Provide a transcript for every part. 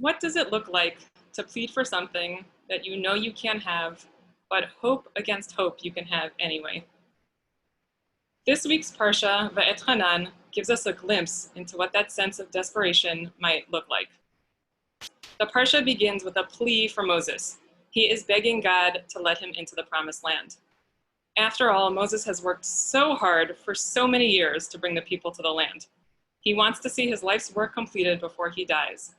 What does it look like to plead for something that you know you can't have, but hope against hope you can have anyway? This week's Parsha, Va'etchanan, gives us a glimpse into what that sense of desperation might look like. The Parsha begins with a plea for Moses. He is begging God to let him into the promised land. After all, Moses has worked so hard for so many years to bring the people to the land. He wants to see his life's work completed before he dies.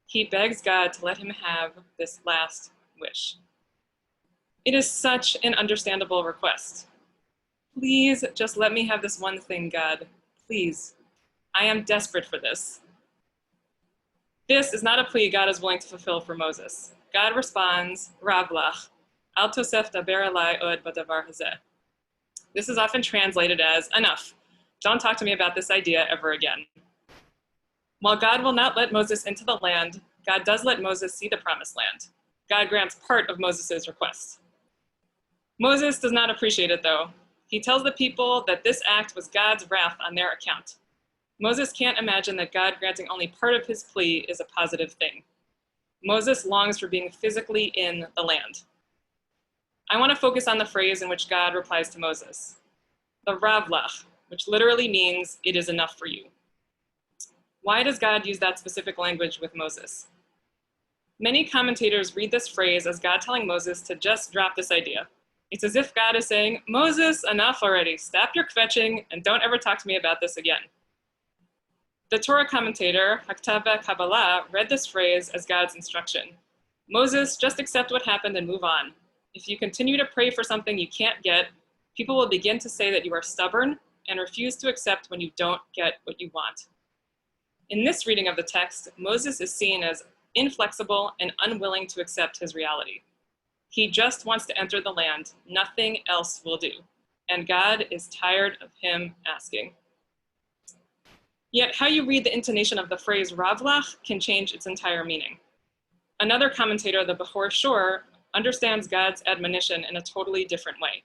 He begs God to let him have this last wish. It is such an understandable request. Please just let me have this one thing, God. Please. I am desperate for this. This is not a plea God is willing to fulfill for Moses. God responds, Rav lach, al tosef daber elai od badavar hazeh. This is often translated as, enough. Don't talk to me about this idea ever again. While God will not let Moses into the land, God does let Moses see the promised land. God grants part of Moses' request. Moses does not appreciate it, though. He tells the people that this act was God's wrath on their account. Moses can't imagine that God granting only part of his plea is a positive thing. Moses longs for being physically in the land. I want to focus on the phrase in which God replies to Moses, the Rav lach, which literally means it is enough for you. Why does God use that specific language with Moses? Many commentators read this phrase as God telling Moses to just drop this idea. It's as if God is saying, Moses, enough already. Stop your kvetching and don't ever talk to me about this again. The Torah commentator, Haktava Kabbalah, read this phrase as God's instruction. Moses, just accept what happened and move on. If you continue to pray for something you can't get, people will begin to say that you are stubborn and refuse to accept when you don't get what you want. In this reading of the text, Moses is seen as inflexible and unwilling to accept his reality. He just wants to enter the land. Nothing else will do. And God is tired of him asking. Yet how you read the intonation of the phrase Rav lach can change its entire meaning. Another commentator, the Bechor Shor, understands God's admonition in a totally different way.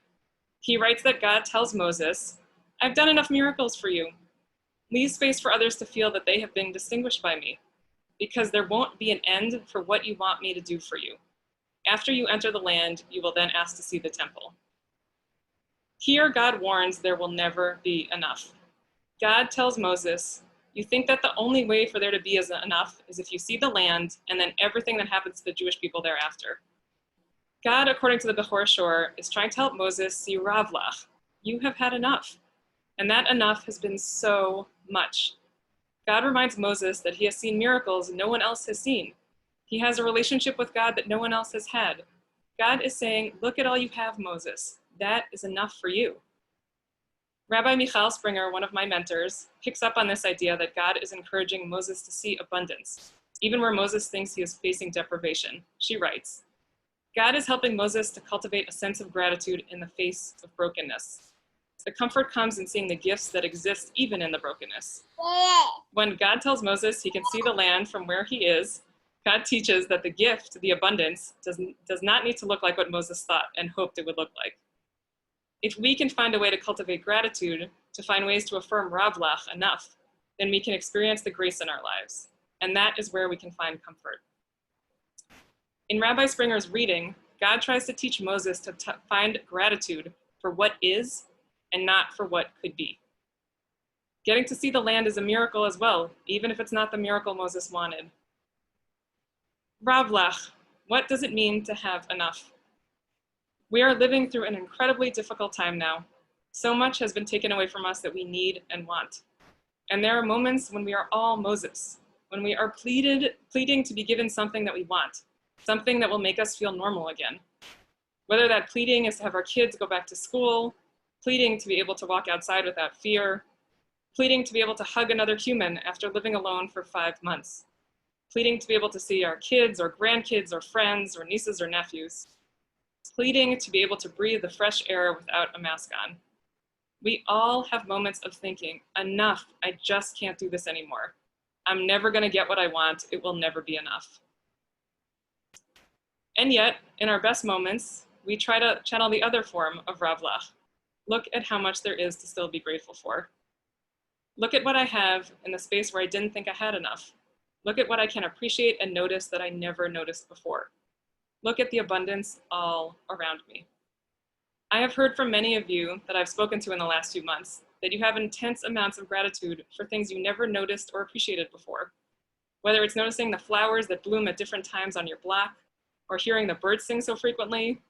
He writes that God tells Moses, I've done enough miracles for you. Leave space for others to feel that they have been distinguished by me, because there won't be an end for what you want me to do for you. After you enter the land, you will then ask to see the temple. Here, God warns there will never be enough. God tells Moses, you think that the only way for there to be enough is if you see the land and then everything that happens to the Jewish people thereafter. God, according to the Bechor Shor, is trying to help Moses see Rav lach. You have had enough. And that enough has been so much. God reminds Moses that he has seen miracles no one else has seen. He has a relationship with God that no one else has had. God is saying, look at all you have, Moses. That is enough for you. Rabbi Michal Springer, one of my mentors, picks up on this idea that God is encouraging Moses to see abundance, even where Moses thinks he is facing deprivation. She writes, God is helping Moses to cultivate a sense of gratitude in the face of brokenness. The comfort comes in seeing the gifts that exist even in the brokenness. When God tells Moses he can see the land from where he is, God teaches that the gift, the abundance, does not need to look like what Moses thought and hoped it would look like. If we can find a way to cultivate gratitude, to find ways to affirm Rav lach enough, then we can experience the grace in our lives. And that is where we can find comfort. In Rabbi Springer's reading, God tries to teach Moses to find gratitude for what is and not for what could be. Getting to see the land is a miracle as well, even if it's not the miracle Moses wanted. Rav lach, what does it mean to have enough? We are living through an incredibly difficult time now. So much has been taken away from us that we need and want. And there are moments when we are all Moses, when we are pleading to be given something that we want, something that will make us feel normal again. Whether that pleading is to have our kids go back to school, pleading to be able to walk outside without fear, pleading to be able to hug another human after living alone for 5 months, pleading to be able to see our kids or grandkids or friends or nieces or nephews, pleading to be able to breathe the fresh air without a mask on. We all have moments of thinking, enough, I just can't do this anymore. I'm never going to get what I want. It will never be enough. And yet, in our best moments, we try to channel the other form of Rav lach. Look at how much there is to still be grateful for. Look at what I have in the space where I didn't think I had enough. Look at what I can appreciate and notice that I never noticed before. Look at the abundance all around me. I have heard from many of you that I've spoken to in the last few months that you have intense amounts of gratitude for things you never noticed or appreciated before. Whether it's noticing the flowers that bloom at different times on your block, or hearing the birds sing so frequently,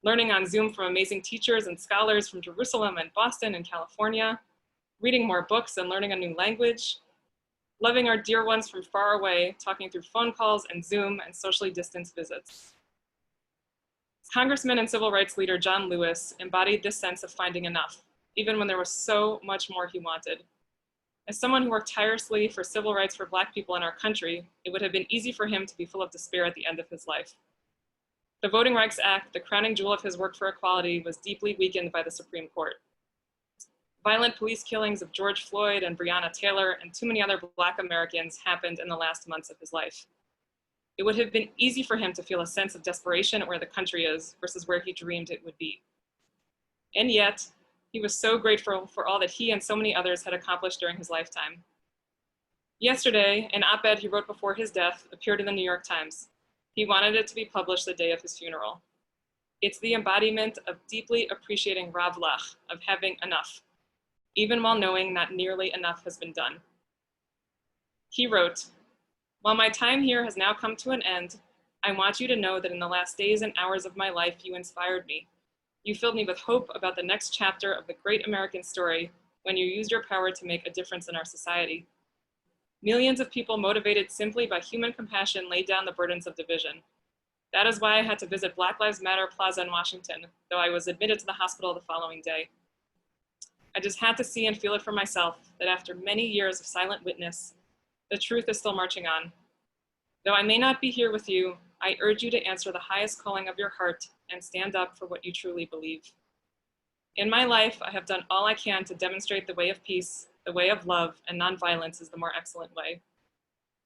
learning on Zoom from amazing teachers and scholars from Jerusalem and Boston and California, reading more books and learning a new language, loving our dear ones from far away, talking through phone calls and Zoom and socially distanced visits. Congressman and civil rights leader John Lewis embodied this sense of finding enough, even when there was so much more he wanted. As someone who worked tirelessly for civil rights for Black people in our country, it would have been easy for him to be full of despair at the end of his life. The Voting Rights Act, the crowning jewel of his work for equality, was deeply weakened by the Supreme Court. Violent police killings of George Floyd and Breonna Taylor and too many other Black Americans happened in the last months of his life. It would have been easy for him to feel a sense of desperation at where the country is versus where he dreamed it would be. And yet, he was so grateful for all that he and so many others had accomplished during his lifetime. Yesterday, an op-ed he wrote before his death appeared in the New York Times. He wanted it to be published the day of his funeral. It's the embodiment of deeply appreciating Rav Lach, of having enough, even while knowing not nearly enough has been done. He wrote, "While my time here has now come to an end, I want you to know that in the last days and hours of my life, you inspired me. You filled me with hope about the next chapter of the great American story when you used your power to make a difference in our society. Millions of people motivated simply by human compassion laid down the burdens of division. That is why I had to visit Black Lives Matter Plaza in Washington, though I was admitted to the hospital the following day. I just had to see and feel it for myself that after many years of silent witness, the truth is still marching on. Though I may not be here with you, I urge you to answer the highest calling of your heart and stand up for what you truly believe. In my life, I have done all I can to demonstrate the way of peace, the way of love, and nonviolence is the more excellent way.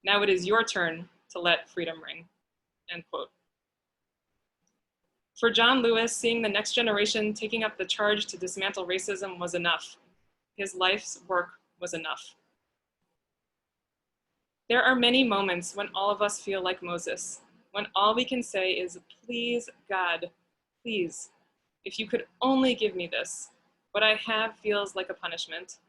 Now it is your turn to let freedom ring." End quote. For John Lewis, seeing the next generation taking up the charge to dismantle racism was enough. His life's work was enough. There are many moments when all of us feel like Moses, when all we can say is, "Please, God, please, if you could only give me this, what I have feels like a punishment."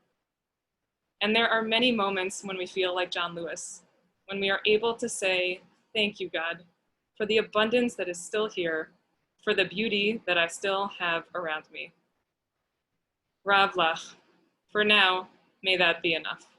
And there are many moments when we feel like John Lewis, when we are able to say, "Thank you, God, for the abundance that is still here, for the beauty that I still have around me." Rav Lach, for now, may that be enough.